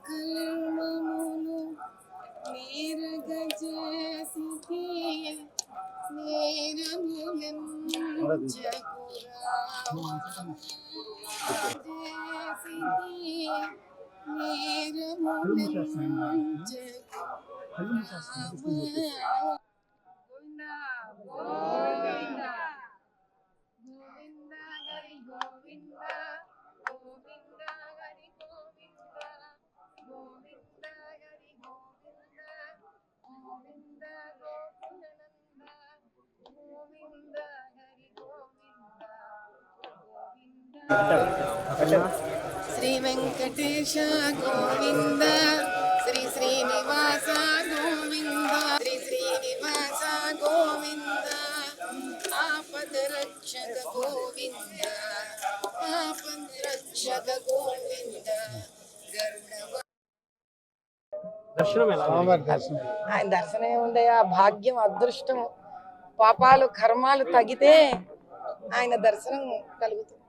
కల్మములు నేరగజేసితి గోవింద హరి గోవింద గోవింద హరి గోవింద గోవింద హరి గోవింద గోవింద గోకులనంద గోవింద హరి గోవింద గోవింద శ్రీ వెంకటేశ గోవింద శ్రీ శ్రీనివాస గోవింద శ్రీ శ్రీనివాస గోవింద ఆపద రక్షక గోవింద ఆపద రక్షక గోవింద ఆయన దర్శనం ఏముందయ్యా, భాగ్యం అదృష్టం పాపాలు కర్మాలు తగితే ఆయన దర్శనం కలుగుతుంది.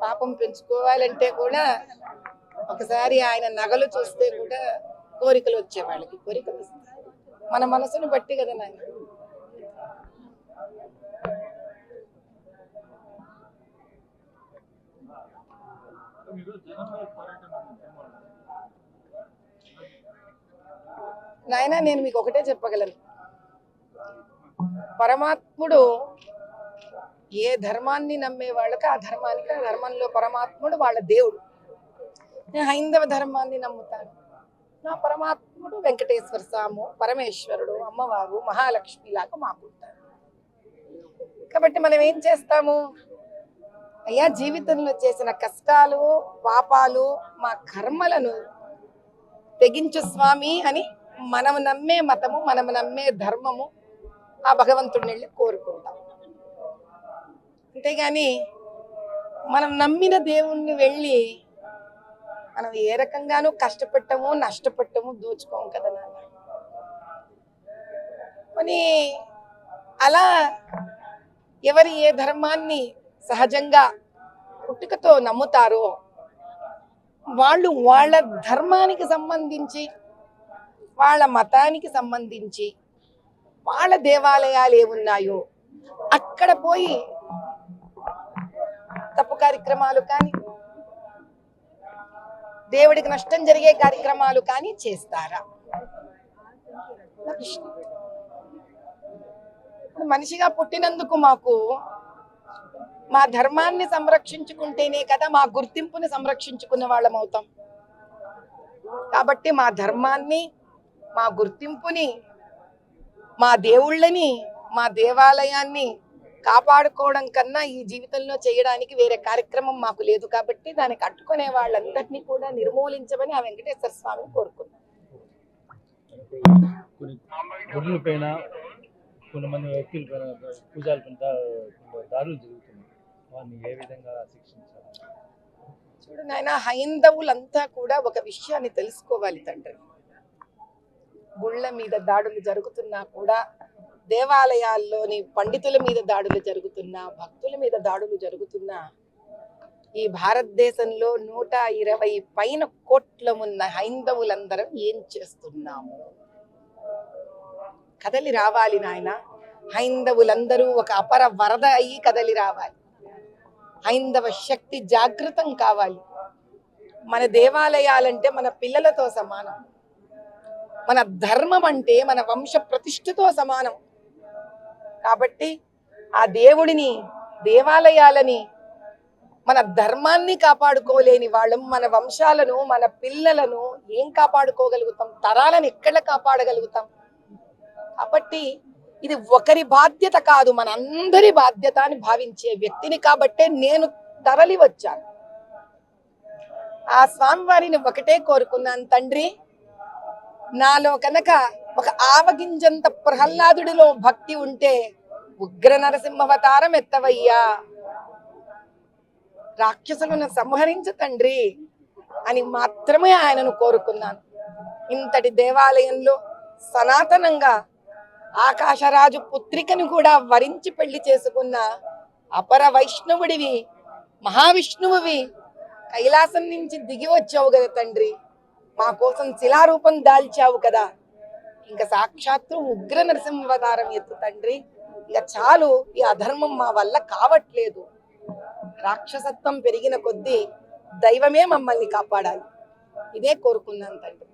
పాపం పెంచుకోవాలంటే కూడా ఒకసారి ఆయన నగలు చూస్తే కూడా కోరికలు వచ్చే వాళ్ళకి కోరికలు వస్తాయి. మన మనసును బట్టి కదా నాయన. నాయన నేను మీకు ఒకటే చెప్పగలను, పరమాత్ముడు ఏ ధర్మాన్ని నమ్మే వాళ్ళకి ఆ ధర్మానికి, ఆ ధర్మంలో పరమాత్ముడు వాళ్ళ దేవుడు. నేను హైందవ ధర్మాన్ని నమ్ముతాను, నా పరమాత్ముడు వెంకటేశ్వర స్వామి, పరమేశ్వరుడు, అమ్మవారు, మహాలక్ష్మి లాగా మాకుంటారు. కాబట్టి మనం ఏం చేస్తాము, అయ్యా జీవితంలో చేసిన కష్టాలు పాపాలు మా కర్మలను తెగించు స్వామి అని మనం నమ్మే మతము, మనం నమ్మే ధర్మము ఆ భగవంతుడిని వెళ్ళి కోరుకుంటాం. అంతేగాని మనం నమ్మిన దేవుణ్ణి వెళ్ళి మనం ఏ రకంగానూ కష్టపెట్టము, నష్టపెట్టము, దోచుకోము కదా నాన్న. కానీ అలా ఎవరు ఏ ధర్మాన్ని సహజంగా పుట్టుకతో నమ్ముతారో వాళ్ళు వాళ్ళ ధర్మానికి సంబంధించి, వాళ్ళ మతానికి సంబంధించి, వాళ్ళ దేవాలయాలు ఏమున్నాయో అక్కడ పోయి తప్పు కార్యక్రమాలు కానీ, దేవుడికి నష్టం జరిగే కార్యక్రమాలు కానీ చేస్తారా? మనిషిగా పుట్టినందుకు మాకు మా ధర్మాన్ని సంరక్షించుకుంటేనే కదా మా గుర్తింపుని సంరక్షించుకున్న వాళ్ళం అవుతాం. కాబట్టి మా ధర్మాన్ని, మా గుర్తింపుని, మా దేవుళ్ళని, మా దేవాలయాన్ని కాపాడుకోవడం కన్నా ఈ జీవితంలో చేయడానికి వేరే కార్యక్రమం మాకు లేదు. కాబట్టి దానికి అడ్డుకునే వాళ్ళందరినీ కూడా నిర్మూలించమని ఆ వెంకటేశ్వర స్వామిని కోరుకున్నాం. కొంతమంది వ్యక్తుల పైన పూజల పైన దాడులు జరుగుతున్నాయి, వారిని ఏ విధంగా శిక్షించాలి? చూడు నాయన, హైందవులంతా కూడా ఒక విషయాన్ని తెలుసుకోవాలి తండ్రి. గుళ్ళ మీద దాడులు జరుగుతున్నా కూడా, దేవాలయాల్లోని పండితుల మీద దాడులు జరుగుతున్నా, భక్తుల మీద దాడులు జరుగుతున్నా, ఈ భారతదేశంలో 120 పైన కోట్ల ఉన్న హైందవులందరం ఏం చేస్తున్నాము? కదలి రావాలి నాయన. హైందవులందరూ ఒక అపర వరద అయ్యి కదలి రావాలి. హైందవ శక్తి జాగృతం కావాలి. మన దేవాలయాలంటే మన పిల్లలతో సమానం, మన ధర్మం అంటే మన వంశ ప్రతిష్ఠతో సమానం. కాబట్టి ఆ దేవుడిని, దేవాలయాలని, మన ధర్మాన్ని కాపాడుకోలేని వాళ్ళం మన వంశాలను, మన పిల్లలను ఏం కాపాడుకోగలుగుతాం? తరాలను ఎక్కడ కాపాడగలుగుతాం? కాబట్టి ఇది ఒకరి బాధ్యత కాదు, మనందరి బాధ్యత అని భావించే వ్యక్తిని కాబట్టే నేను తరలి వచ్చాను. ఆ స్వామివారిని ఒకటే కోరుకున్నాను, తండ్రి నాలో కనుక ఒక ఆవగింజంత ప్రహ్లాదుడిలో భక్తి ఉంటే ఉగ్ర నరసింహవతారం ఎత్తవయ్యా, రాక్షసులను సంహరించు తండ్రి అని మాత్రమే ఆయనను కోరుకున్నాను. ఇంతటి దేవాలయంలో సనాతనంగా ఆకాశరాజు పుత్రికను కూడా వరించి పెళ్లి చేసుకున్న అపర వైష్ణవుడివి, మహావిష్ణువువి, కైలాసం నుంచి దిగి వచ్చావు కదా తండ్రి, మా కోసం శిలారూపం దాల్చావు కదా, ఇంకా సాక్షాత్తు ఉగ్ర నరసింహావతారం ఎత్తు తండ్రి, ఇక చాలు, ఈ అధర్మం మా వల్ల కావట్లేదు, రాక్షసత్వం పెరిగిన కొద్దీ దైవమే మమ్మల్ని కాపాడాలి, ఇదే కోరుకున్నాను తండ్రి.